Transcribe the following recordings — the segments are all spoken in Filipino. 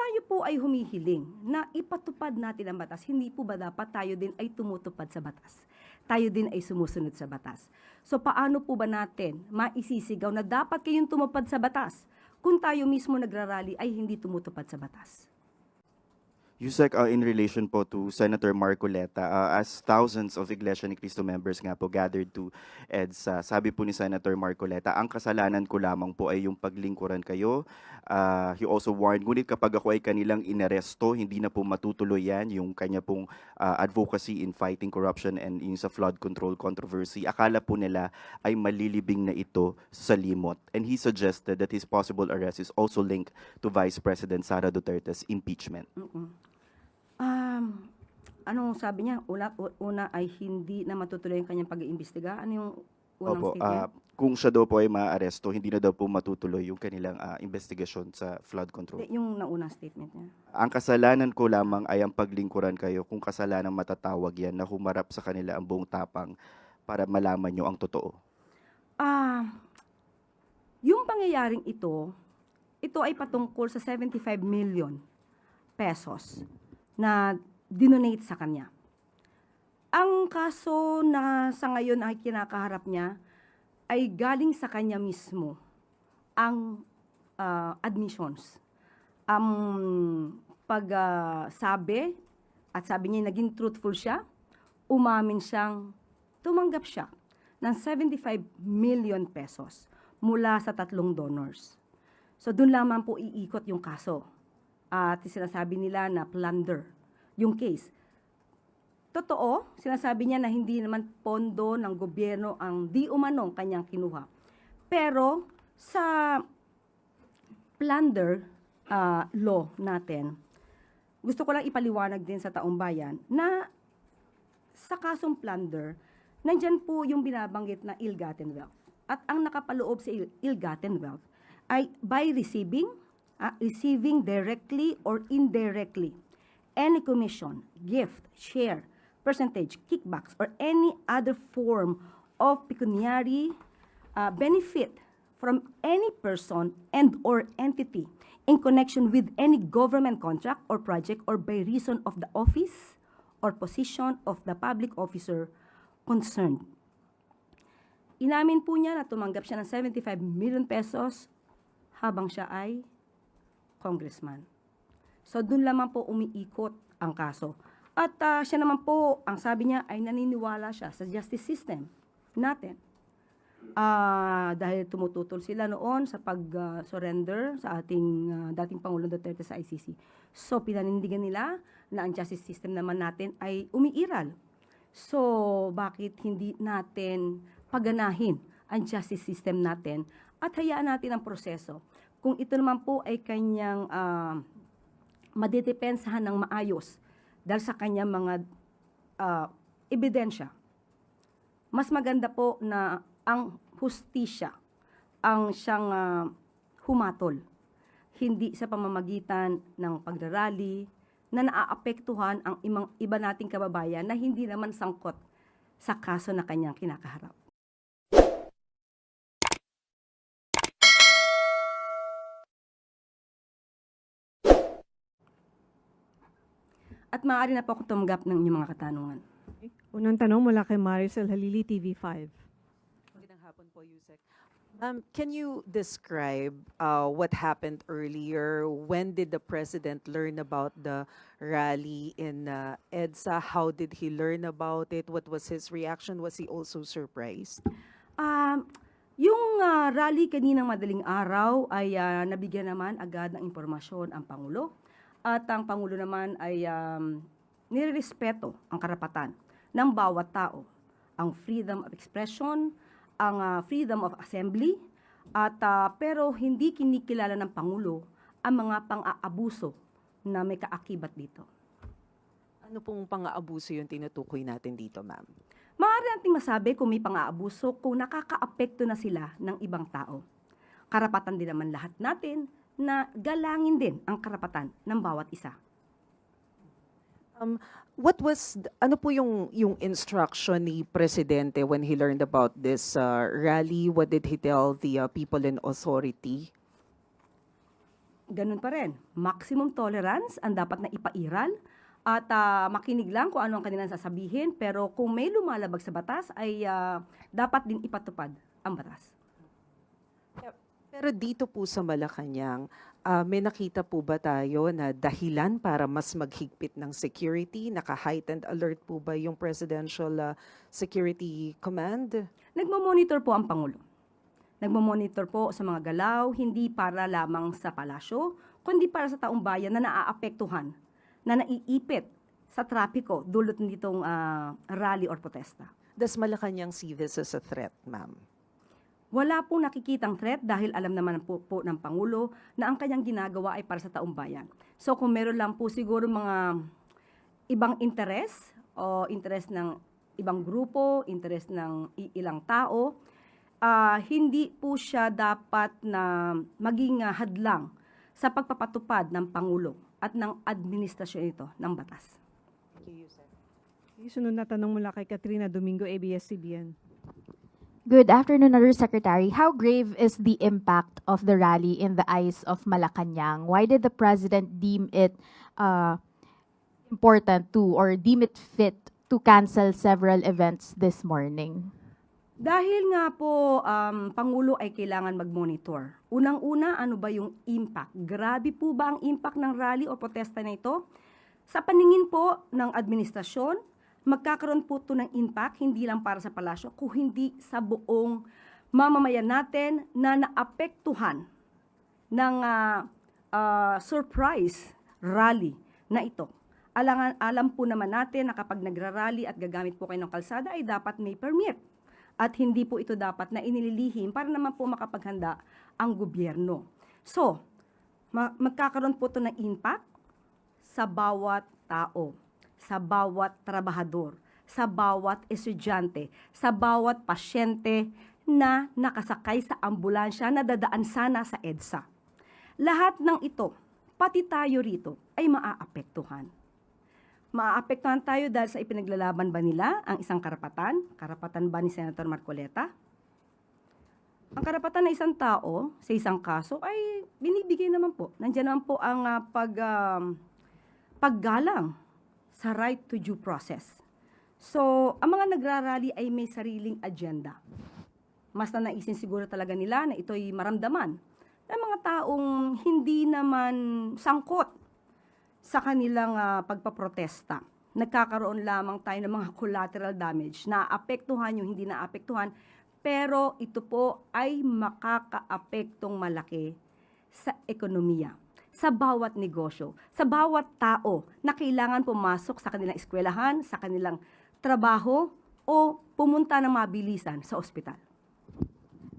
tayo po ay humihiling na ipatupad natin ang batas, hindi po ba dapat tayo din ay tumutupad sa batas? Tayo din ay sumusunod sa batas. So paano po ba natin maisisigaw na dapat kayong tumupad sa batas kung tayo mismo nagrarally ay hindi tumutupad sa batas? Yusek, in relation po to Senator Marcoleta, as thousands of Iglesia ni Cristo members nga po gathered to EDSA, sabi po ni Senator Marcoleta, ang kasalanan ko lamang po ay yung paglingkuran kayo. He also warned, ngunit kapag ako ay kanilang inaresto, hindi na po matutuloy yan, yung kanya pong advocacy in fighting corruption and yung sa flood control controversy. Akala po nila ay malilibing na ito sa limot. And he suggested that his possible arrest is also linked to Vice President Sara Duterte's impeachment. Anong sabi niya? Una ay hindi na matutuloy ang kanyang pag-iimbestiga. Ano yung unang Opo, statement? kung siya daw po ay maaaresto, hindi na daw po matutuloy yung kanilang investigasyon sa flood control. Yung naunang statement niya. Ang kasalanan ko lamang ay ang paglingkuran kayo, kung kasalanan matatawag yan na humarap sa kanila ang buong tapang para malaman nyo ang totoo. Yung pangyayaring ito ay patungkol sa 75 million pesos na dinonate sa kanya. Ang kaso na sa ngayon ay kinakaharap niya ay galing sa kanya mismo ang admissions. Ang pagsabi at sabi niya naging truthful siya, umamin siyang tumanggap siya ng 75 million pesos mula sa 3 donors. So doon lamang po iikot yung kaso. At sinasabi nila na plunder yung case. Totoo, sinasabi niya na hindi naman pondo ng gobyerno ang di umanong kanyang kinuha. Pero sa plunder law natin, gusto ko lang ipaliwanag din sa taong bayan na sa kasong plunder, nandyan po yung binabanggit na ill-gotten wealth. At ang nakapaloob sa ill-gotten wealth ay by receiving directly or indirectly any commission, gift, share, percentage, kickbacks, or any other form of pecuniary benefit from any person and or entity in connection with any government contract or project or by reason of the office or position of the public officer concerned. Inamin po niya na tumanggap siya ng 75 million pesos habang siya ay congressman. So doon lamang po umiikot ang kaso. At siya naman po, ang sabi niya ay naniniwala siya sa justice system natin. Dahil tumututol sila noon sa pag-surrender sa ating dating Pangulong Duterte sa ICC. So pinanindigan nila na ang justice system naman natin ay umiiral. So bakit hindi natin paganahin ang justice system natin at hayaan natin ang proseso? Kung ito naman po ay kanyang madedepensahan ng maayos dahil sa kanyang mga ebidensya, mas maganda po na ang hustisya ang siyang humatol, hindi sa pamamagitan ng pagrarally na naaapektuhan ang iba nating kababayan na hindi naman sangkot sa kaso na kanyang kinakaharap. At maaari na po ako tumanggap ng inyong mga katanungan. Unang tanong mula kay Maricel Halili, TV5. Magandang hapon po, Yusek. Can you describe what happened earlier? When did the president learn about the rally in EDSA? How did he learn about it? What was his reaction? Was he also surprised? Yung rally kaninang madaling araw ay nabigyan naman agad ng impormasyon ang Pangulo. At ang Pangulo naman ay nirerespeto ang karapatan ng bawat tao. Ang freedom of expression, ang freedom of assembly, at pero hindi kinikilala ng Pangulo ang mga pang-aabuso na may kaakibat dito. Ano pong pang-aabuso yung tinutukoy natin dito, ma'am? Maaari nating masabi kung may pang-aabuso kung nakakaapekto na sila ng ibang tao. Karapatan din naman lahat natin na galangin din ang karapatan ng bawat isa. Ano po yung instruction ni Presidente when he learned about this rally? What did he tell the people in authority? ganun pa rin. Maximum tolerance ang dapat na ipairal at makinig lang kung ano ang kanilang sasabihin, pero kung may lumalabag sa batas ay dapat din ipatupad ang batas. Pero dito po sa Malacanang, may nakita po ba tayo na dahilan para mas maghigpit ng security? Naka-heightened alert po ba yung Presidential Security Command? Nagmo-monitor po ang Pangulo. Nagmo-monitor po sa mga galaw, hindi para lamang sa palasyo, kundi para sa taong bayan na naaapektuhan, na naiipit sa trapiko dulot nitong rally or protesta. Does Malacanang see this as a threat, ma'am? Wala pong nakikitang threat dahil alam naman po ng Pangulo na ang kanyang ginagawa ay para sa taong bayan. So kung meron lang po siguro mga ibang interes o interes ng ibang grupo, interes ng ilang tao, hindi po siya dapat na maging hadlang sa pagpapatupad ng Pangulo at ng administrasyon ito ng batas. Yung sunod na tanong mula kay Katrina Domingo, ABS-CBN. Good afternoon, Undersecretary. How grave is the impact of the rally in the eyes of Malacanang? Why did the President deem it important to or deem it fit to cancel several events this morning? Dahil nga po, Pangulo ay kailangan mag-monitor. Unang-una, ano ba yung impact? Grabe po ba ang impact ng rally o protesta na ito? Sa paningin po ng administrasyon, magkakaroon po ito ng impact, hindi lang para sa palasyo, kung hindi sa buong mamamayan natin na naapektuhan ng surprise rally na ito. Alam po naman natin na kapag nagrarally at gagamit po kayo ng kalsada ay dapat may permit. At hindi po ito dapat na inililihim para naman po makapaghanda ang gobyerno. So, magkakaroon po ito ng impact sa bawat tao, sa bawat trabahador, sa bawat estudyante, sa bawat pasyente na nakasakay sa ambulansya na dadaan sana sa EDSA. Lahat ng ito, pati tayo rito, ay maaapektuhan. Maaapektuhan tayo dahil sa ipinaglalaban ba nila ang isang karapatan? Karapatan ba ni Senator Marcoleta? Ang karapatan ng isang tao sa isang kaso ay binibigay naman po. Nandiyan naman po ang paggalang sa right to due process. So, ang mga nagrarally ay may sariling agenda. Mas na naisin siguro talaga nila na ito'y maramdaman ng mga taong hindi naman sangkot sa kanilang pagpaprotesta. Nagkakaroon lamang tayo ng mga collateral damage, naapektuhan yung hindi naapektuhan, pero ito po ay makakaapektong malaki sa ekonomiya, sa bawat negosyo, sa bawat tao na kailangan pumasok sa kanilang eskwelahan, sa kanilang trabaho, o pumunta ng mabilisan sa ospital.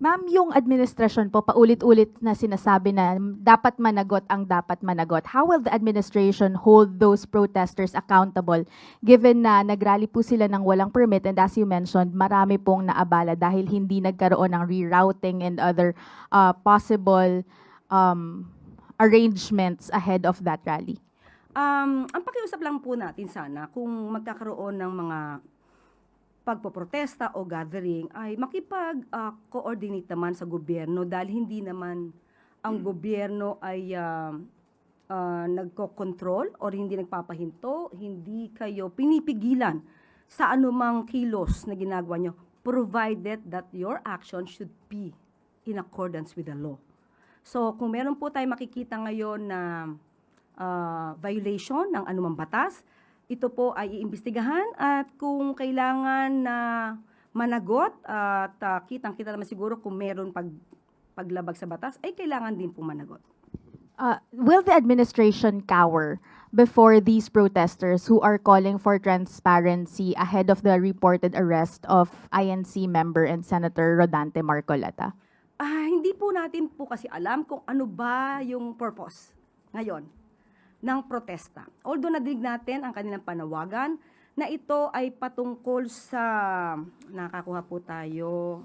Ma'am, yung administrasyon po paulit-ulit na sinasabi na dapat managot ang dapat managot. How will the administration hold those protesters accountable given na nagrally po sila ng walang permit and as you mentioned, marami pong naabala dahil hindi nagkaroon ng rerouting and other possible arrangements ahead of that rally? Ang pakiusap lang po natin sana kung magkakaroon ng mga pagpoprotesta o gathering ay makipag-coordinate naman sa gobyerno dahil hindi naman ang gobyerno ay nagko-control or hindi nagpapahinto, hindi kayo pinipigilan sa anumang kilos na ginagawa nyo, provided that your action should be in accordance with the law. So kung meron po tayo makikita ngayon na violation ng anumang batas, ito po ay iimbestigahan at kung kailangan na managot at kitang-kita naman siguro kung meron paglabag sa batas, ay kailangan din po managot. Will the administration cower before these protesters who are calling for transparency ahead of the reported arrest of INC member and Senator Rodante Marcoleta? Hindi po natin po kasi alam kung ano ba yung purpose ngayon ng protesta. Although nadinig natin ang kanilang panawagan na ito ay patungkol sa, nakakuha po tayo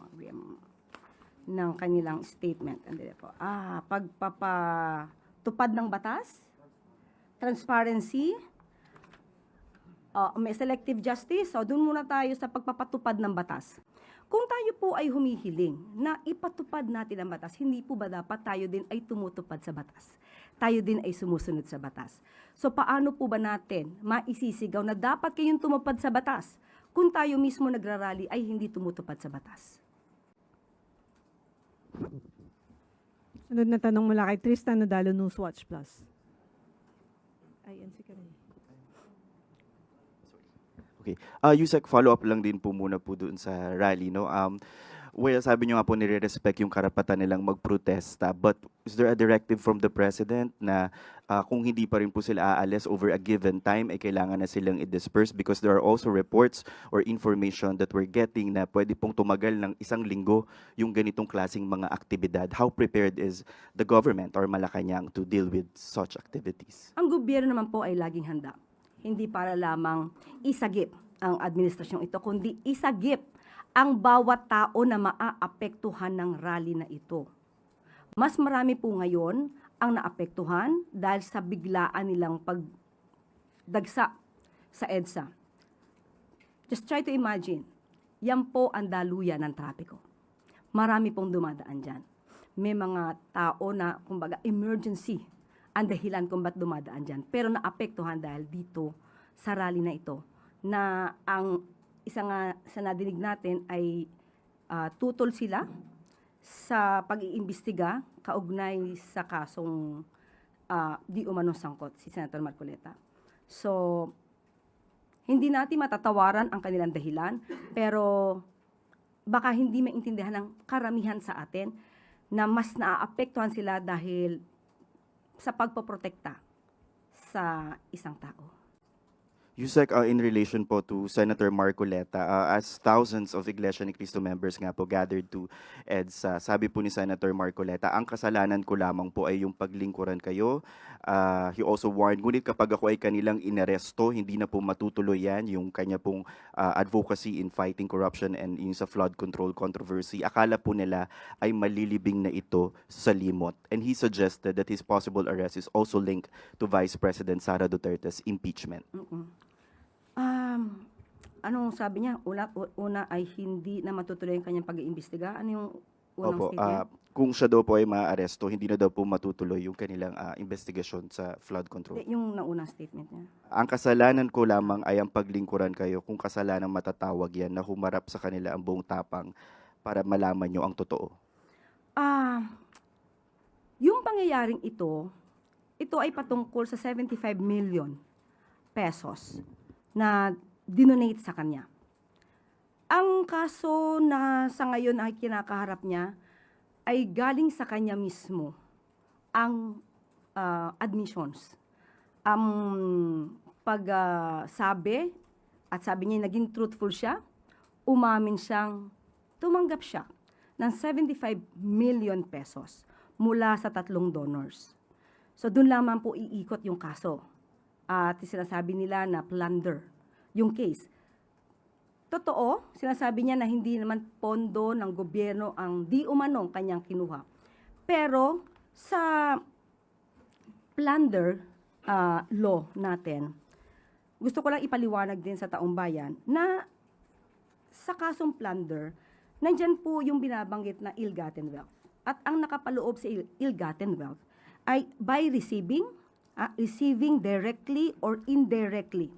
ng kanilang statement. Pagpapatupad ng batas, transparency, may selective justice. So doon muna tayo sa pagpapatupad ng batas. Kung tayo po ay humihiling na ipatupad natin ang batas, hindi po ba dapat tayo din ay tumutupad sa batas? tayo din ay sumusunod sa batas. So paano po ba natin maisisigaw na dapat kayong tumupad sa batas kung tayo mismo nagrarally ay hindi tumutupad sa batas? Sunod na tanong mula kay Tristan Nadalo, Newswatch Plus. Ayan si Karen. Okay. Yusek, follow-up lang din po muna po doon sa rally, no? Well, sabi niyo nga po nire-respect yung karapatan nilang magprotesta, but is there a directive from the President na kung hindi pa rin po sila aalis over a given time, ay kailangan na silang i-disperse? Because there are also reports or information that we're getting na pwede pong tumagal ng 1 linggo yung ganitong klaseng mga aktibidad. How prepared is the government or Malacanang to deal with such activities? Ang gobyerno naman po ay laging handa. Hindi para lamang isagip ang administrasyong ito, kundi isagip ang bawat tao na maaapektuhan ng rally na ito. Mas marami po ngayon ang naapektuhan dahil sa biglaan nilang pagdagsa sa EDSA. Just try to imagine, yan po ang daluyan ng trapiko. Marami pong dumadaan dyan. May mga tao na, kumbaga, emergency ang dahilan kung ba't dumadaan dyan. Pero naapektuhan dahil dito sa rally na ito, na ang isa nga sa nadinig natin ay tutol sila sa pag-iimbestiga kaugnay sa kasong di umanong sangkot si Senator Marcoleta. So, hindi natin matatawaran ang kanilang dahilan, pero baka hindi maintindihan ng karamihan sa atin na mas naaapektuhan sila dahil sa pagpoprotekta sa isang tao. Yusek, in relation po to Senator Marcoleta, as thousands of Iglesia ni Cristo members nga po gathered to EDSA, sabi po ni Senator Marcoleta, ang kasalanan ko lamang po ay yung paglingkuran kayo. He also warned, ngunit kapag ako ay kanilang inaresto, hindi na po matutuloy yan, yung kanya pong advocacy in fighting corruption and yung sa flood control controversy. Akala po nila ay malilibing na ito sa limot. And he suggested that his possible arrest is also linked to Vice President Sara Duterte's impeachment. Anong sabi niya? Una ay hindi na matutuloy ang kanyang pag-iimbestiga. Ano yung unang Opo, statement? kung siya daw po ay maaresto, hindi na daw po matutuloy yung kanilang investigasyon sa flood control. Yung naunang statement niya. Ang kasalanan ko lamang ay ang paglingkuran kayo, kung kasalanan matatawag yan na humarap sa kanila ang buong tapang para malaman nyo ang totoo. Yung pangyayaring ito ay patungkol sa 75 million pesos na dinonate sa kanya. Ang kaso na sa ngayon ay kinakaharap niya ay galing sa kanya mismo ang admissions. Ang pagsabi at sabi niya naging truthful siya, umamin siyang tumanggap siya ng 75 million pesos mula sa 3 donors. So doon lamang po iikot yung kaso. At sinasabi nila na plunder yung case. Totoo, sinasabi niya na hindi naman pondo ng gobyerno ang di umanong kanyang kinuha. Pero sa plunder law natin, gusto ko lang ipaliwanag din sa taong bayan na sa kasong plunder, nandyan po yung binabanggit na ill-gotten wealth. At ang nakapaloob sa ill-gotten wealth ay by receiving directly or indirectly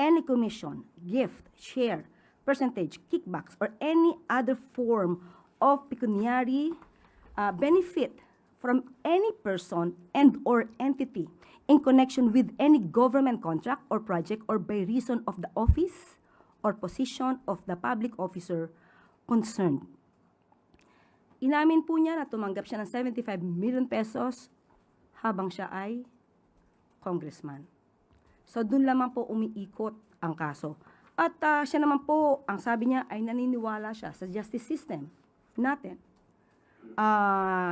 any commission, gift, share, percentage, kickbacks, or any other form of pecuniary benefit from any person and or entity in connection with any government contract or project or by reason of the office or position of the public officer concerned. Inamin po niya na tumanggap siya ng 75 million pesos habang siya ay congressman. So doon lamang po umiikot ang kaso. At siya naman po, ang sabi niya ay naniniwala siya sa justice system natin.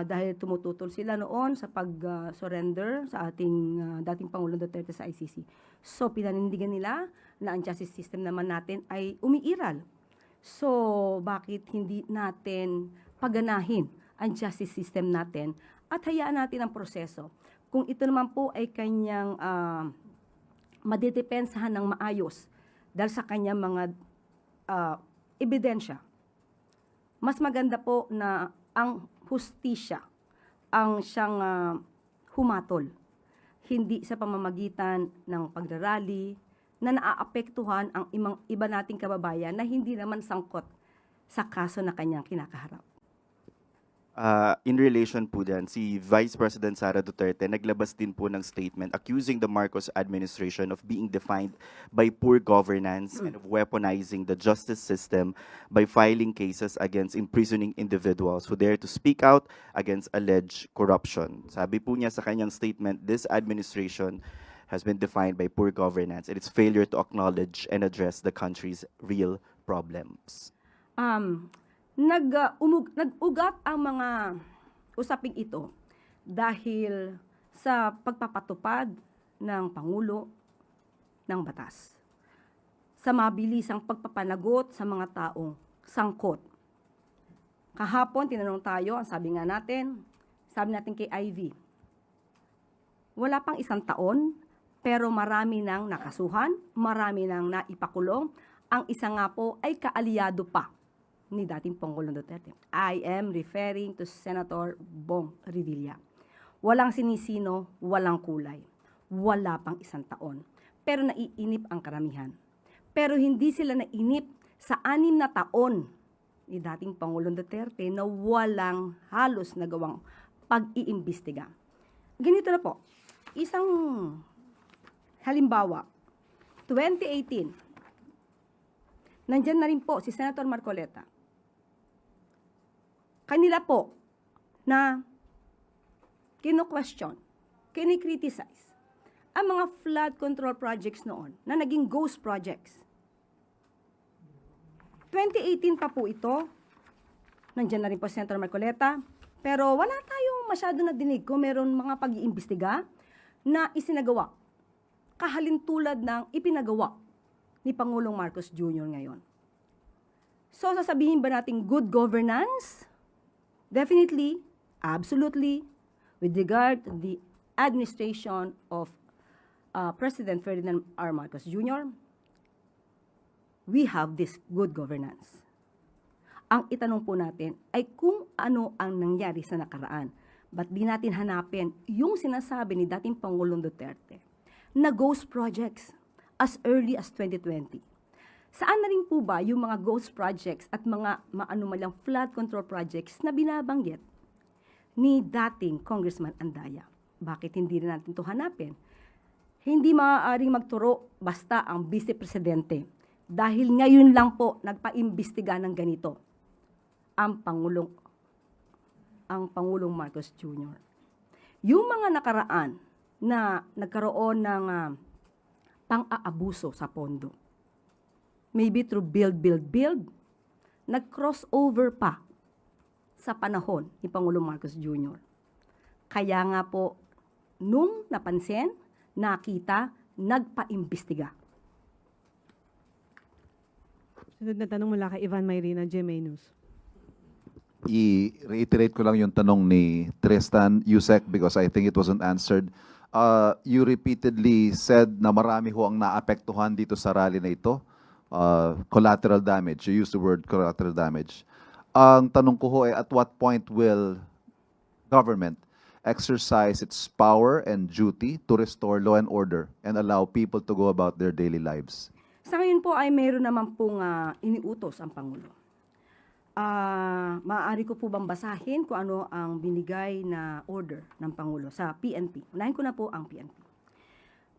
Dahil tumututol sila noon sa pag-surrender sa ating dating Pangulong Duterte sa ICC. So pinanindigan nila na ang justice system naman natin ay umiiral. So bakit hindi natin paganahin ang justice system natin at hayaan natin ang proseso? Kung ito naman po ay kanyang madedepensahan ng maayos dahil sa kanyang mga ebidensya, mas maganda po na ang hustisya ang siyang humatol hindi sa pamamagitan ng pagrarally na naaapektuhan ang iba nating kababayan na hindi naman sangkot sa kaso na kanyang kinakaharap. In relation po dyan, si Vice President Sara Duterte naglabas din po ng statement accusing the Marcos administration of being defined by poor governance and of weaponizing the justice system by filing cases against imprisoning individuals who dare to speak out against alleged corruption. Sabi po niya sa kanyang statement, this administration has been defined by poor governance and its failure to acknowledge and address the country's real problems. Nag-ugat ang mga usaping ito dahil sa pagpapatupad ng Pangulo ng batas, sa mabilisang pagpapanagot sa mga taong sangkot. Kahapon, tinanong tayo, ang sabi natin kay Ivy, wala pang 1 taon, pero marami nang nakasuhan, marami nang naipakulong, ang isa nga po ay kaalyado pa ni dating Pangulong Duterte. I am referring to Senator Bong Revilla. Walang sinisino, walang kulay. Wala pang 1 taon. Pero naiinip ang karamihan. Pero hindi sila nainip sa 6 na taon ni dating Pangulong Duterte na walang halos nagawang pag-iimbestiga. Ganito na po. Isang halimbawa, 2018, nandyan na rin po si Senator Marcoleta. Kanila po na kino-question, kini-criticize ang mga flood control projects noon na naging ghost projects. 2018 pa po ito, nandiyan na rin po si Senator Marcoleta, pero wala tayong masyado nadinig kung meron mga pag-iimbestiga na isinagawa, kahalintulad ng ipinagawa ni Pangulong Marcos Jr. ngayon. So, sasabihin ba natin good governance? Definitely, absolutely, with regard to the administration of President Ferdinand R. Marcos Jr., we have this good governance. Ang itanong po natin ay kung ano ang nangyari sa nakaraan. Ba't di natin hanapin yung sinasabi ni dating Pangulong Duterte na ghost projects as early as 2020? Saan na rin po ba yung mga ghost projects at mga maanumalyang flood control projects na binabanggit ni dating Congressman Andaya? Bakit hindi rin natin ito hanapin? Hindi maaaring magturo basta ang Vice Presidente dahil ngayon lang po nagpaimbestiga ng ganito ang Pangulong Marcos Jr. Yung mga nakaraan na nagkaroon ng pang-aabuso sa pondo, maybe through build, nag-crossover pa sa panahon ni Pangulong Marcos Jr. Kaya nga po, nung napansin, nakita, nagpa-imbestiga. Sunod na tanong mula kay Ivan Mayrina, GMA News. I-reiterate ko lang yung tanong ni Tristan Yusek because I think it wasn't answered. You repeatedly said na marami ho ang naapektuhan dito sa rally na ito. Collateral damage. You used the word collateral damage. Ang tanong ko ho ay at what point will government exercise its power and duty to restore law and order and allow people to go about their daily lives? Sa ngayon po ay mayroon naman pong iniutos ang Pangulo. Maaari ko po bang basahin kung ano ang binigay na order ng Pangulo sa PNP? Unahin ko na po ang PNP.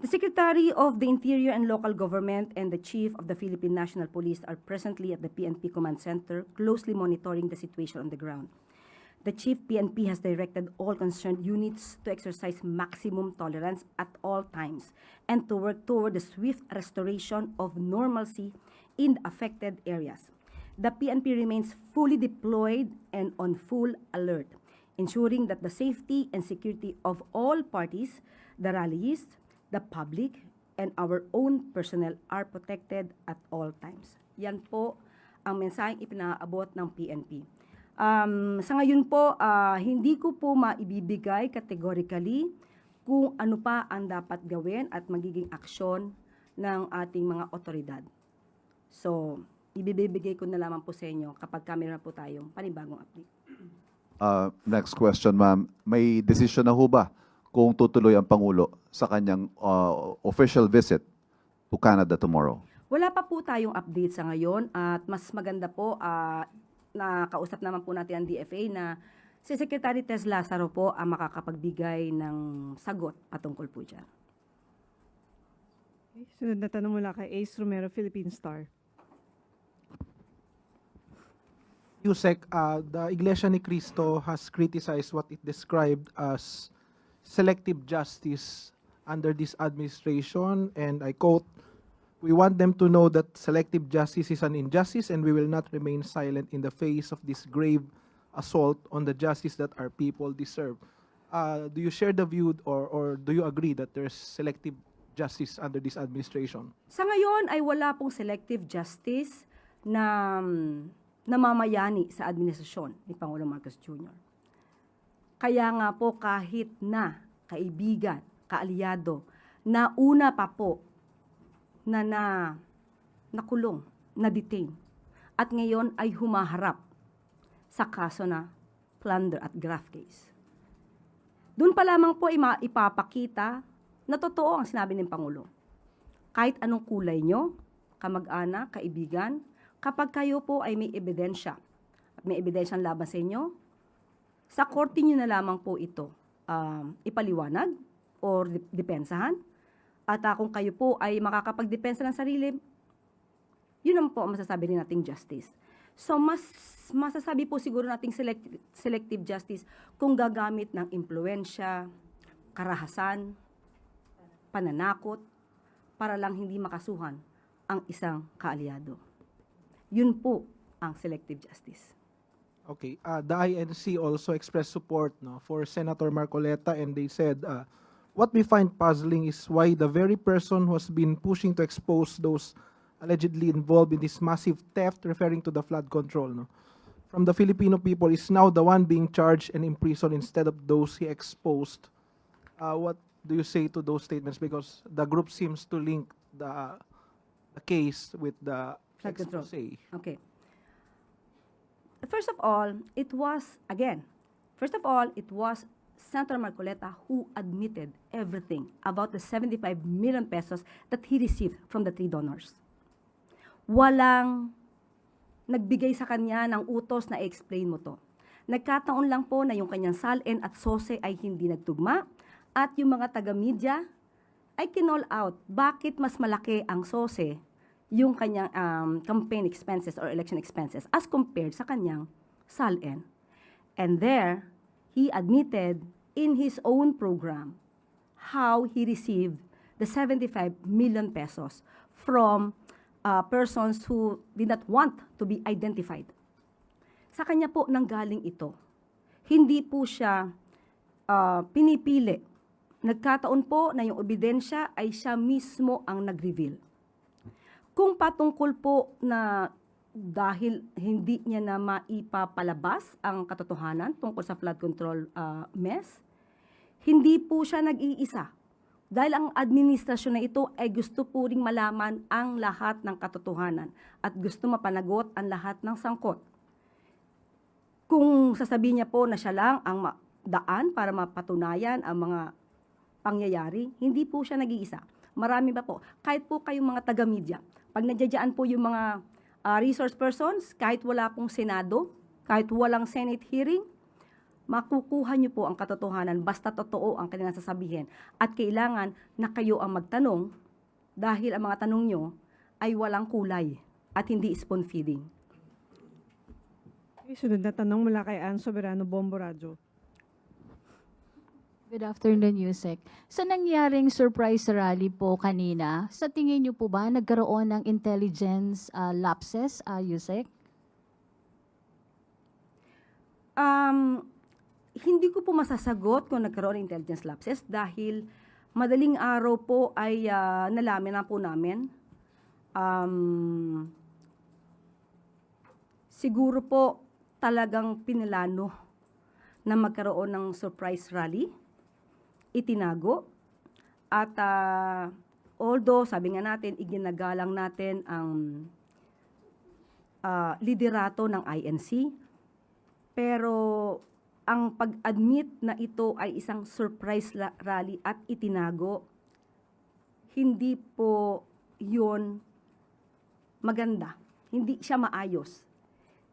The Secretary of the Interior and Local Government and the Chief of the Philippine National Police are presently at the PNP Command Center, closely monitoring the situation on the ground. The Chief PNP has directed all concerned units to exercise maximum tolerance at all times and to work toward the swift restoration of normalcy in the affected areas. The PNP remains fully deployed and on full alert, ensuring that the safety and security of all parties, the rallies, the public, and our own personnel are protected at all times. Yan po ang mensaheng ipinaabot ng PNP. Sa ngayon po, hindi ko po maibibigay categorically kung ano pa ang dapat gawin at magiging aksyon ng ating mga otoridad. So, ibibigay ko na lamang po sa inyo kapag meron na po tayong panibagong update. Next question, ma'am. May decision na ho ba kung tutuloy ang Pangulo sa kanyang official visit to Canada tomorrow? Wala pa po tayong update sa ngayon at mas maganda po nakausap naman po natin ang DFA na si Secretary Tess Lazaro po ang makakapagbigay ng sagot patungkol po dyan. Okay, sunod na tanong mula kay Ace Romero, Philippine Star. Yusek, the Iglesia ni Cristo has criticized what it described as selective justice under this administration, and I quote, "We want them to know that selective justice is an injustice and we will not remain silent in the face of this grave assault on the justice that our people deserve." Do you share the view or do you agree that there's selective justice under this administration? Sa ngayon ay wala pong selective justice na namamayani sa administrasyon ni Pangulong Marcos Jr. Kaya nga po kahit na kaibigan, kaalyado, na una pa po na nakulong, na-detain, at ngayon ay humaharap sa kaso na plunder at graft case. Doon pa lamang po ay ipapakita na totoo ang sinabi ng Pangulo. Kahit anong kulay nyo, kamag-anak, kaibigan, kapag kayo po ay may ebidensya at may ebidensyang laban sa inyo, sa korte nyo na lamang po ito ipaliwanag or depensahan. At kung kayo po ay makakapagdepensa ng sarili, yun naman po ang masasabi rin nating justice. So mas masasabi po siguro nating selective justice kung gagamit ng impluensya, karahasan, pananakot, para lang hindi makasuhan ang isang kaalyado. Yun po ang selective justice. Okay, the INC also expressed support for Senator Marcoleta, and they said, what we find puzzling is why the very person who has been pushing to expose those allegedly involved in this massive theft, referring to the flood control, from the Filipino people, is now the one being charged and imprisoned instead of those he exposed. What do you say to those statements? Because the group seems to link the case with the Flood control. expose. Okay. First of all, it was Senator Marcoleta who admitted everything about the 75 million pesos that he received from the 3 donors. Walang nagbigay sa kanya ng utos na i-explain mo to. Nagkataon lang po na yung kanyang SALN at SOSE ay hindi nagtugma at yung mga taga-media ay kinall out bakit mas malaki ang SOSE yung kanyang campaign expenses or election expenses as compared sa kanyang SALN. And there, he admitted in his own program how he received the 75 million pesos from persons who did not want to be identified. Sa kanya po nanggaling ito. Hindi po siya pinipili. Nagkataon po na yung ebidensya ay siya mismo ang nag-reveal. Kung patungkol po na dahil hindi niya na maipapalabas ang katotohanan tungkol sa flood control mess, hindi po siya nag-iisa. Dahil ang administrasyon na ito ay gusto po ring malaman ang lahat ng katotohanan at gusto mapanagot ang lahat ng sangkot. Kung sasabihin niya po na siya lang ang daan para mapatunayan ang mga pangyayari, hindi po siya nag-iisa. Marami pa po. Kahit po kayong mga taga-media, pag nadyadyaan po yung mga resource persons, kahit wala pong Senado, kahit walang Senate hearing, makukuha niyo po ang katotohanan basta totoo ang kanilang sasabihin. At kailangan na kayo ang magtanong dahil ang mga tanong nyo ay walang kulay at hindi spoon feeding. Okay, sunod na tanong mula kay Ann Soberano, Bombo Radyo. Good afternoon, Yusek. Sa nangyaring surprise rally po kanina, sa tingin niyo po ba nagkaroon ng intelligence lapses, Yusek? Hindi ko po masasagot kung nagkaroon ng intelligence lapses dahil madaling araw po ay nalaman na po namin. Siguro po talagang pinilano na magkaroon ng surprise rally. Itinago at although sabi nga natin iginagalang natin ang liderato ng INC, pero ang pag-admit na ito ay isang surprise rally at itinago, hindi po yun maganda. Hindi siya maayos.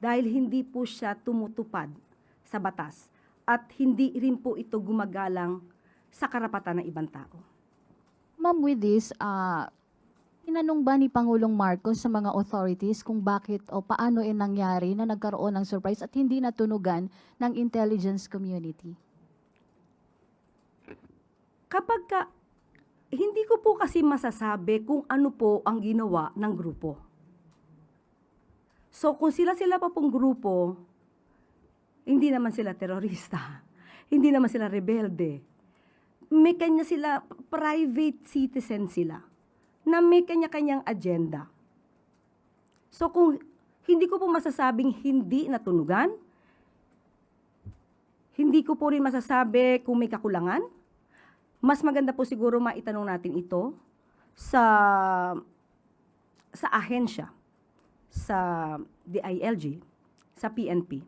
Dahil hindi po siya tumutupad sa batas. At hindi rin po ito gumagalang sa karapatan ng ibang tao. Ma'am, with this, tinanong ba ni Pangulong Marcos sa mga authorities kung bakit o paano nangyari na nagkaroon ng surprise at hindi natunugan ng intelligence community? Hindi ko po kasi masasabi kung ano po ang ginawa ng grupo. So kung sila pa pong grupo, hindi naman sila terorista, hindi naman sila rebelde. May kanya sila, private citizen sila, na may kanya-kanyang agenda. So kung hindi ko po masasabing hindi natunugan, hindi ko po rin masasabi kung may kakulangan, mas maganda po siguro maitanong natin ito sa ahensya, sa DILG, sa PNP.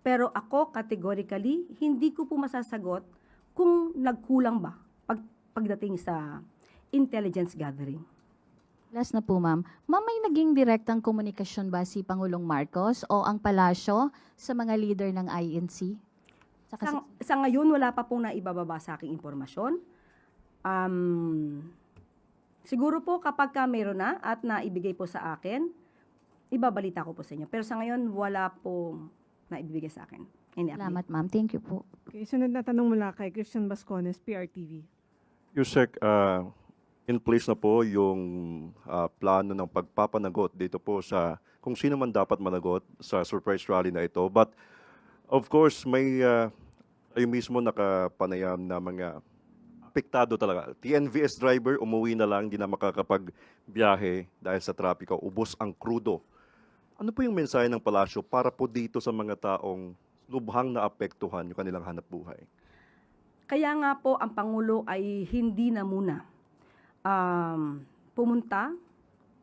Pero ako, categorically, hindi ko po masasagot kung nagkulang ba pagdating sa intelligence gathering. Last na po, ma'am. Ma'am, may naging direktang komunikasyon ba si Pangulong Marcos o ang palasyo sa mga leader ng INC? Sa ngayon, wala pa pong naibababa sa aking impormasyon. Siguro po kapag mayroon na at naibigay po sa akin, ibabalita ko po sa inyo. Pero sa ngayon, wala po naibigay sa akin. Salamat, ma'am. Thank you po. Okay, sunod na tanong mula kay Christian Bascones, PRTV. Yusek, in place na po yung plano ng pagpapanagot dito po sa kung sino man dapat managot sa surprise rally na ito. But of course, may kayo mismo nakapanayam na mga apektado talaga. TNVS driver, umuwi na lang, hindi na makakapagbiyahe dahil sa trapiko, ubos ang krudo. Ano po yung mensahe ng palasyo para po dito sa mga taong lubhang naapektuhan yung kanilang hanap buhay? Kaya nga po, ang Pangulo ay hindi na muna pumunta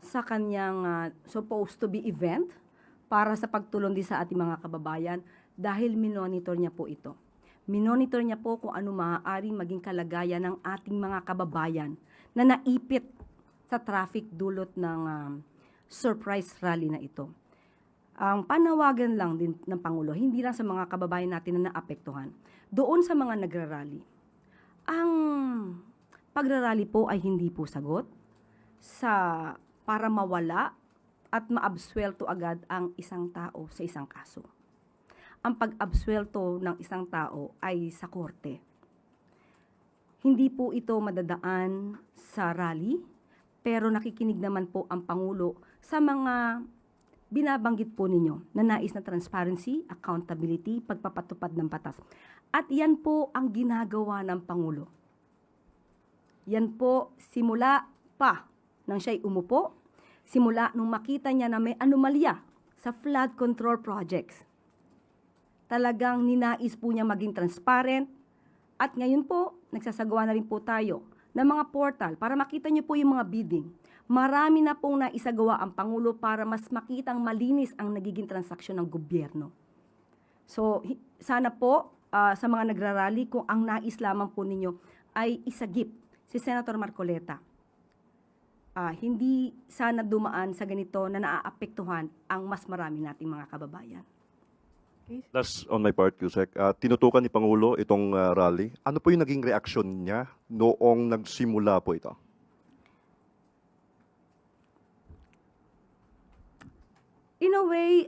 sa kanyang supposed to be event para sa pagtulong din sa ating mga kababayan dahil minonitor niya po ito. Minonitor niya po kung ano maaaring maging kalagayan ng ating mga kababayan na naipit sa traffic dulot ng surprise rally na ito. Ang panawagan lang din ng Pangulo, hindi lang sa mga kababayan natin na naapektuhan, doon sa mga nagrarally. Ang pagrarally po ay hindi po sagot para mawala at maabsuelto agad ang isang tao sa isang kaso. Ang pag-absuelto ng isang tao ay sa korte. Hindi po ito madadaan sa rally, pero nakikinig naman po ang Pangulo sa mga binabanggit po ninyo na nais na transparency, accountability, pagpapatupad ng batas. At yan po ang ginagawa ng Pangulo. Yan po simula pa nang siya'y umupo, simula nung makita niya na may anomalya sa flood control projects. Talagang ninais po niya maging transparent at ngayon po, nagsasagawa na rin po tayo ng mga portal para makita niyo po yung mga bidding. Marami na pong naisagawa ang Pangulo para mas makitang malinis ang nagiging transaksyon ng gobyerno. So, sana po sa mga nagrarally, kung ang nais lamang po ninyo ay isagip si Senator Marcoleta. Hindi sana dumaan sa ganito na naaapektuhan ang mas marami nating mga kababayan. Last on my part, Yusek, tinutukan ni Pangulo itong rally. Ano po yung naging reaksyon niya noong nagsimula po ito? In a way,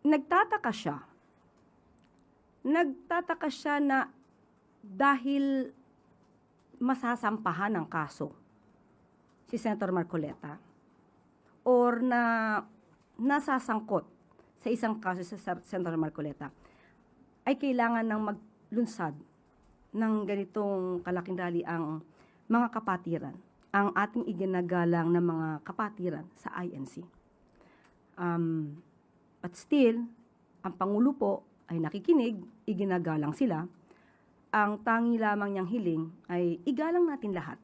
nagtataka siya. Nagtataka siya na dahil masasampahan ng kaso si Senator Marcoleta or na nasasangkot sa isang kaso sa Senator Marcoleta, ay kailangan ng maglunsad ng ganitong kalaking rally ang mga kapatiran, ang ating iginagalang na mga kapatiran sa INC. But still, ang Pangulo po ay nakikinig, iginagalang sila. Ang tangi lamang niyang hiling ay igalang natin lahat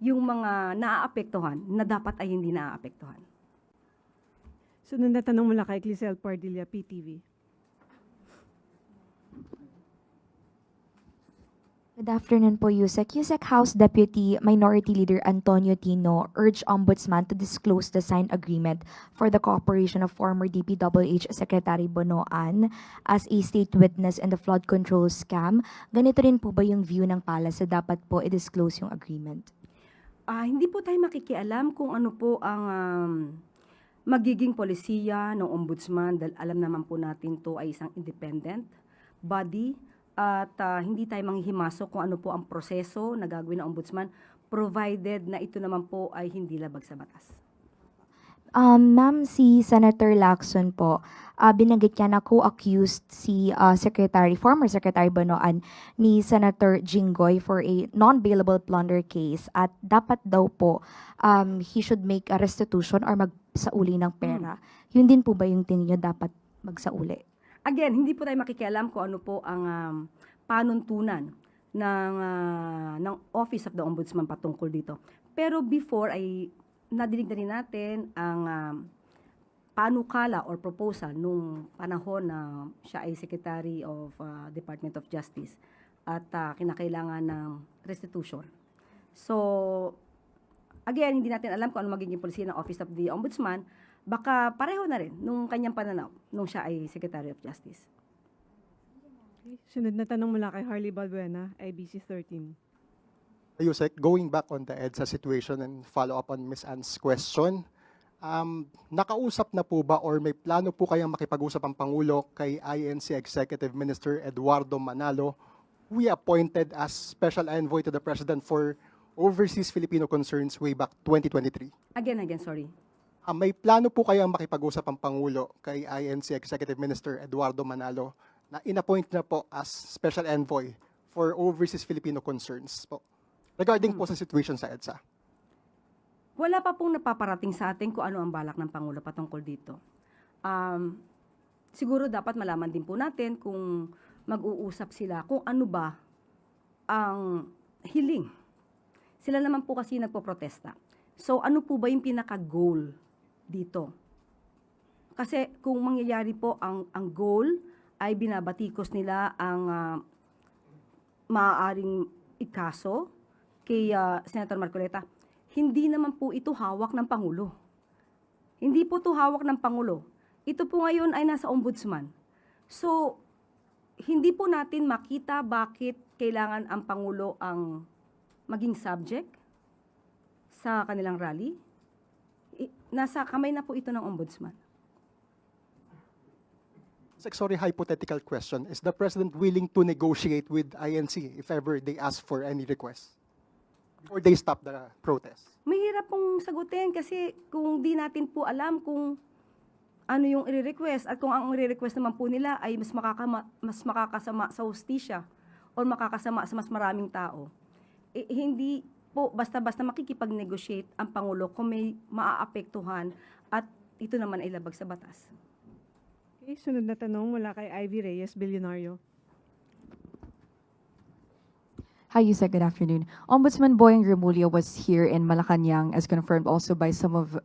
yung mga naaapektuhan na dapat ay hindi naaapektuhan. Sunod na tanong mula kay Clisel Pardilla, PTV. Good afternoon po, Yusek. Yusek, House Deputy Minority Leader Antonio Tino urged Ombudsman to disclose the signed agreement for the cooperation of former DPWH Secretary Bonoan as a state witness in the flood control scam. Ganito rin po ba yung view ng palace na dapat po i-disclose yung agreement? Hindi po tayo makikialam kung ano po ang magiging polisiya ng ombudsman dahil alam naman po natin to ay isang independent body at hindi tayo manghihimasok kung ano po ang proseso na gagawin ng ombudsman provided na ito naman po ay hindi labag sa batas. Ma'am, si Senator Lacson po, binanggit niya na co-accused si former Secretary Bonoan ni Senator Jinggoy for a non-bailable plunder case at dapat daw po he should make a restitution or magsauli ng pera. Yun din po ba yung tingin niyo dapat magsauli? Again, hindi po tayo makikialam kung ano po ang panuntunan ng Office of the Ombudsman patungkol dito. Pero before ay nadinig na rin natin ang panukala or proposal nung panahon na siya ay Secretary of Department of Justice at kinakailangan ng restitution. So, again, hindi natin alam kung ano magiging policy ng Office of the Ombudsman. Baka pareho na rin nung kanyang pananaw nung siya ay Secretary of Justice. Okay. Sunod na tanong mula kay Harley Balbuena, IBC 13. Yusek, going back on the EDSA situation and follow up on Ms. Ann's question, nakausap na po ba or may plano po kayang makipag-usap ang Pangulo kay INC Executive Minister Eduardo Manalo, who we appointed as Special Envoy to the President for Overseas Filipino Concerns way back 2023? Again, sorry. May plano po kayang makipag-usap ang Pangulo kay INC Executive Minister Eduardo Manalo na inappoint na po as Special Envoy for Overseas Filipino Concerns po, regarding po sa situation sa EDSA? Wala pa pong napaparating sa atin kung ano ang balak ng Pangulo patungkol dito. Siguro dapat malaman din po natin kung mag-uusap sila kung ano ba ang hiling. Sila naman po kasi nagpo-protesta. So ano po ba yung pinaka-goal dito? Kasi kung mangyayari po ang goal ay binabatikos nila ang maaaring ikaso kay Senator Marcoleta, hindi naman po ito hawak ng Pangulo. Hindi po ito hawak ng Pangulo. Ito po ngayon ay nasa Ombudsman. So, hindi po natin makita bakit kailangan ang Pangulo ang maging subject sa kanilang rally. Nasa kamay na po ito ng Ombudsman. Sorry, hypothetical question. Is the President willing to negotiate with INC if ever they ask for any request? Or they stop the protest? Mahirap pong sagutin kasi kung di natin po alam kung ano yung i-request at kung ang i-request naman po nila ay mas makakasama sa hustisya o makakasama sa mas maraming tao. Hindi po basta-basta makikipag-negotiate ang Pangulo kung may maaapektuhan at ito naman ay labag sa batas. Okay, sunod na tanong mula kay Ivy Reyes, Bilyonaryo. Hi, Yusek. Good afternoon. Ombudsman Boyeng Remulla was here in Malacanang, as confirmed also by some of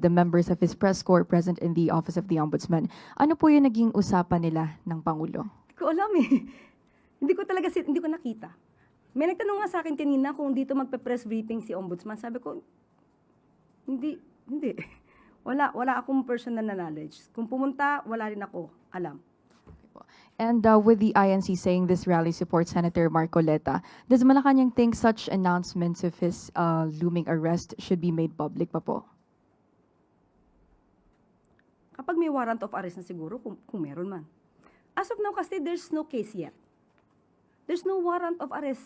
the members of his press corps present in the Office of the Ombudsman. Ano po yung naging usapan nila ng Pangulo? Hindi ko alam eh. Hindi ko nakita. May nagtanong nga sa akin kanina kung dito magpe-press briefing si Ombudsman. Sabi ko, hindi. Wala akong personal na knowledge. Kung pumunta, wala rin ako alam. And with the INC saying this rally supports Senator Marcoleta, does Malacanang think such announcements of his looming arrest should be made public pa po? Kapag may warrant of arrest na siguro, kung meron man. As of now kasi, there's no case yet. There's no warrant of arrest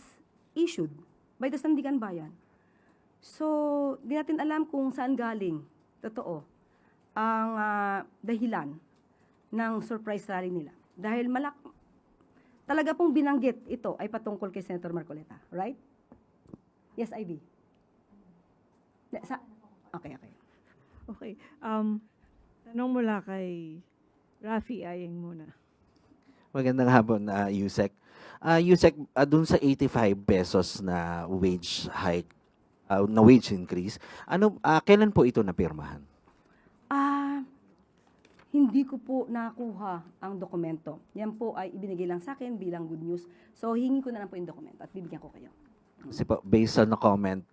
issued by the Sandigan Bayan. So, di natin alam kung saan galing, totoo, ang dahilan ng surprise rally nila. Dahil talaga pong binanggit ito ay patungkol kay Senator Marcoleta, right? Yes, Ivy. Okay. Okay. Tanong mula kay Rafi Ayeng muna. Magandang hapon, Yusek. Yusek, dun sa 85 pesos na wage hike, na wage increase, kailan po ito napirmahan? hindi ko po nakuha ang dokumento. Yan po ay ibinigay lang sa akin bilang good news. So, hingi ko na lang po yung dokumento at bibigyan ko kayo. Kasi po, based on the comment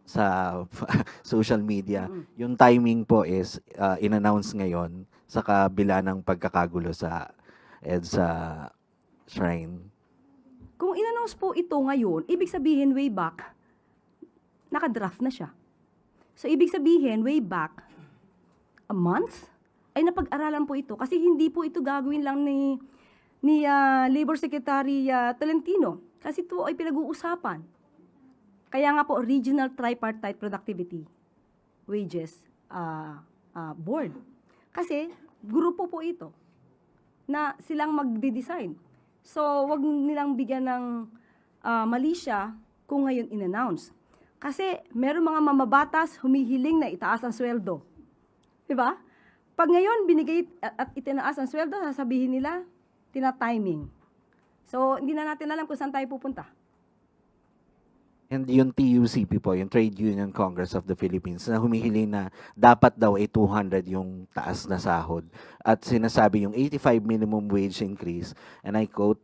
sa social media, yung timing po is in-announce ngayon sa kabila ng pagkakagulo sa EDSA Shrine. Kung in-announce po ito ngayon, ibig sabihin way back, nakadraft na siya. So, ibig sabihin way back, a month, ay napag-aralan po ito. Kasi hindi po ito gagawin lang ni Labor Secretary Tolentino. Kasi ito ay pinag-uusapan. Kaya nga po, Regional Tripartite Productivity Wages Board. Kasi, grupo po ito na silang magde-design. So, wag nilang bigyan ng mali siya kung ngayon in-announce. Kasi, meron mga mamabatas humihiling na itaas ang sweldo. Diba? Pag ngayon binigay at itinaas ang sweldo, sasabihin nila, tina-timing. So, hindi na natin alam kung saan tayo pupunta. And yung TUCP po, yung Trade Union Congress of the Philippines, na humihiling na dapat daw ay 200 yung taas na sahod. At sinasabi yung 85 minimum wage increase, and I quote,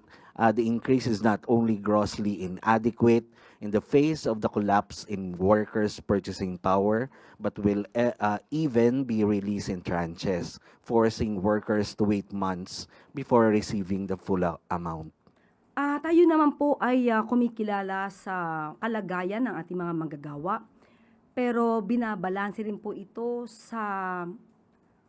the increase is not only grossly inadequate in the face of the collapse in workers' purchasing power, but will even be released in tranches, forcing workers to wait months before receiving the full amount. Tayo naman po ay kumikilala sa kalagayan ng ating mga manggagawa, pero binabalanse rin po ito sa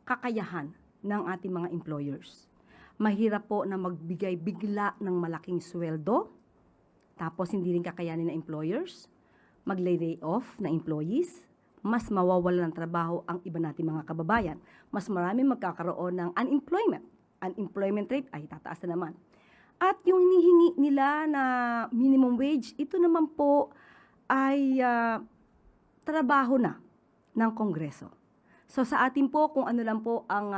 kakayahan ng ating mga employers. Mahirap po na magbigay bigla ng malaking sweldo, tapos hindi rin kakayanin ng employers, mag-lay off na employees, mas mawawalan ng trabaho ang iba nating mga kababayan. Mas marami magkakaroon ng unemployment. Unemployment rate ay tataas na naman. At yung hinihingi nila na minimum wage, ito naman po ay trabaho na ng Kongreso. So sa atin po, kung ano lang po ang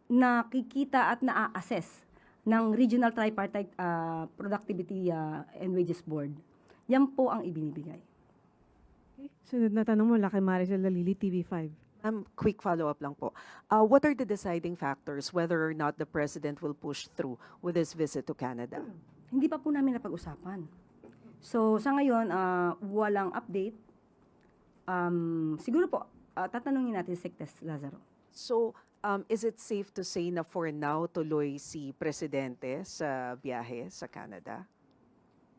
nakikita at na-assess ng Regional Tripartite Productivity and Wages Board, yan po ang ibinibigay. Sunod na tanong mula kay Maricel Lalili, TV5. Quick follow-up lang po. What are the deciding factors whether or not the President will push through with his visit to Canada? Hindi pa po namin napag-usapan. So sa ngayon, walang update. Siguro po, tatanungin natin si Sectes Lazaro. So, is it safe to say na for now tuloy si Presidente sa biyahe sa Canada?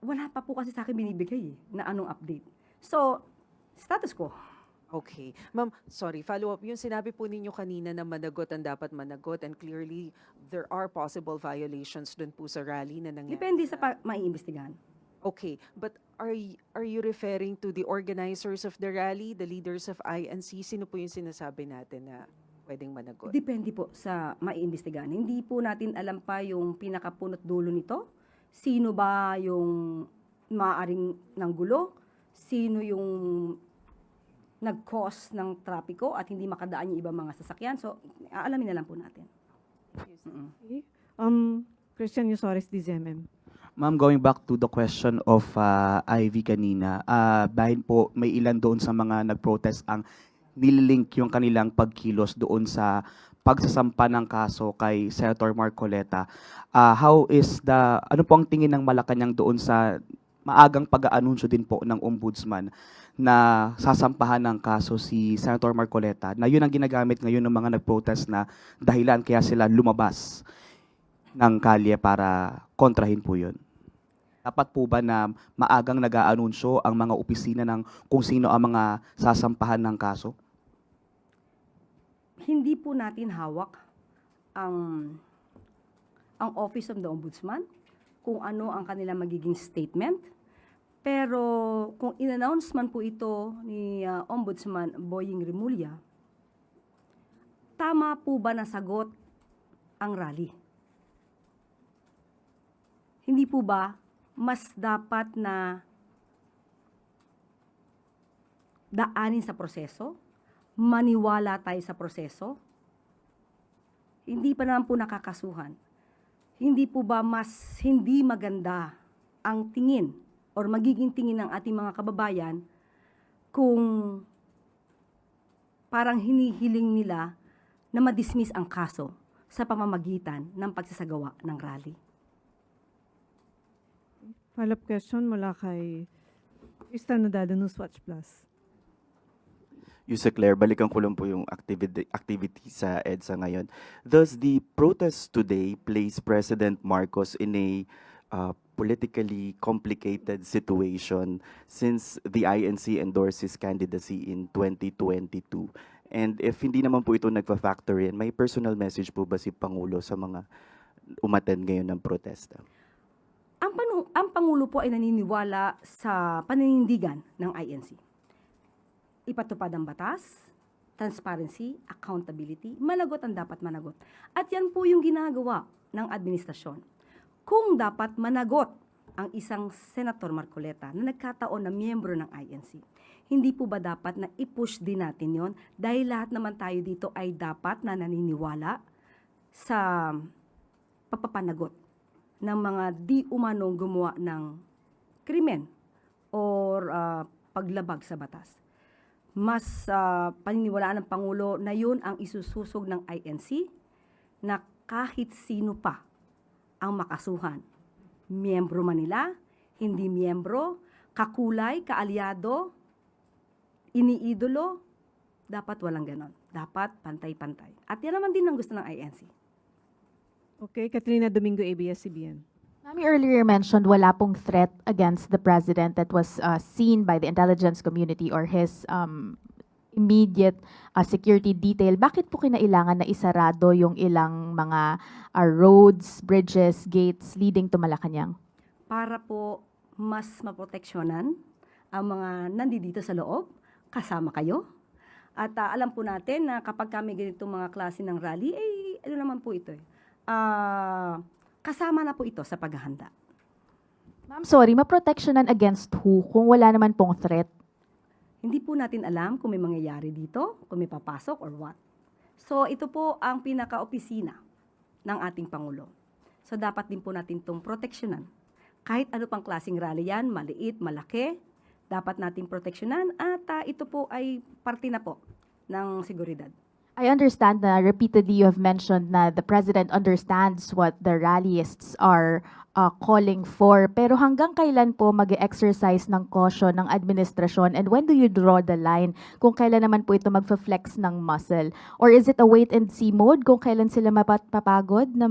Wala pa po kasi sa akin binibigay na anong update. So, status quo. Okay. Ma'am, sorry, follow-up. Yung sinabi po ninyo kanina na managot ang dapat managot and clearly there are possible violations dun po sa rally na nangyari. Depende sa maiimbestigahan. Okay, but are you referring to the organizers of the rally, the leaders of INC? Sino po yung sinasabi natin na pwedeng managot? Depende po sa maiimbestigahan. Hindi po natin alam pa yung pinakapunot dulo nito. Sino ba yung maaaring ng gulo? Sino yung nag-cause ng trapiko at hindi makadaan yung ibang mga sasakyan. So, aalamin na lang po natin. Okay. Christian Yusores, DZMM. Ma'am, going back to the question of Ivy kanina, dahil po may ilan doon sa mga nag-protest ang nililink yung kanilang pagkilos doon sa pagsasampa ng kaso kay Senator Marcoleta. Ano po ang tingin ng Malacanang doon sa maagang pag-aanunsyo din po ng Ombudsman na sasampahan ng kaso si Senator Marcoleta, na yun ang ginagamit ngayon ng mga nag-protest na dahilan kaya sila lumabas ng kalye para kontrahin po yun? Dapat po ba na maagang nag-aanunsyo ang mga opisina ng kung sino ang mga sasampahan ng kaso? Hindi po natin hawak ang Office of the Ombudsman, kung ano ang kanilang magiging statement. Pero kung in-announce man po ito ni Ombudsman Boying Remulla, tama po ba na sagot ang rally? Hindi po ba mas dapat na daanin sa proseso? Maniwala tayo sa proseso? Hindi pa naman po nakakasuhan. Hindi po ba mas hindi maganda ang tingin or magiging tingin ng ating mga kababayan kung parang hinihiling nila na madismiss ang kaso sa pamamagitan ng pagsasagawa ng rally. Follow-up question mula kay Trista Nodalo, Newswatch Plus. Yusek Claire, balikan ko lang po yung activity sa EDSA ngayon. Does the protest today place President Marcos in a politically complicated situation since the INC endorsed his candidacy in 2022? And if hindi naman po ito nagpa-factor in, may personal message po ba si Pangulo sa mga umattend ngayon ng protesta? Ang Pangulo po ay naniniwala sa paninindigan ng INC. Ipatupad ang batas, transparency, accountability, managot ang dapat managot. At yan po yung ginagawa ng administrasyon. Kung dapat managot ang isang Senator Marcoleta na nagkataon na miyembro ng INC, hindi po ba dapat na i-push din natin yon dahil lahat naman tayo dito ay dapat na naniniwala sa papapanagot ng mga di umanong gumawa ng krimen or paglabag sa batas. Mas paniniwalaan ng Pangulo na yun ang isususog ng INC na kahit sino pa ang makasuhan. Miyembro man nila, hindi miyembro, kakulay, kaalyado, iniidolo, dapat walang ganon. Dapat pantay-pantay. At yan naman din ang gusto ng INC. Okay, Katrina Domingo, ABS-CBN. Ma'am, you earlier mentioned wala pong threat against the president that was seen by the intelligence community or his immediate security detail. Bakit po kinailangan na isarado yung ilang mga roads, bridges, gates leading to Malacanang? Para po mas maproteksyonan ang mga nandito sa loob, kasama kayo. At alam po natin na kapag kami ganitong mga klase ng rally, ano naman po ito kasama na po ito sa paghahanda. Ma'am, sorry, maproteksyonan against who kung wala naman pong threat? Hindi po natin alam kung may mangyayari dito, kung may papasok or what. So ito po ang pinaka-opisina ng ating Pangulo. So dapat din po natin itong proteksyonan. Kahit ano pang klaseng rally yan, maliit, malaki, dapat nating proteksyonan at ito po ay parte na po ng seguridad. I understand na repeatedly you have mentioned na the president understands what the rallyists are calling for. Pero hanggang kailan po mag-exercise ng caution ng administrasyon and when do you draw the line kung kailan naman po ito magfa-flex ng muscle? Or is it a wait and see mode kung kailan sila mapapagod na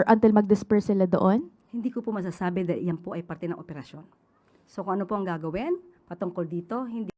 until mag-disperse sila doon? Hindi ko po masasabi dahil yan po ay parte ng operasyon. So kung ano po ang gagawin patungkol dito, hindi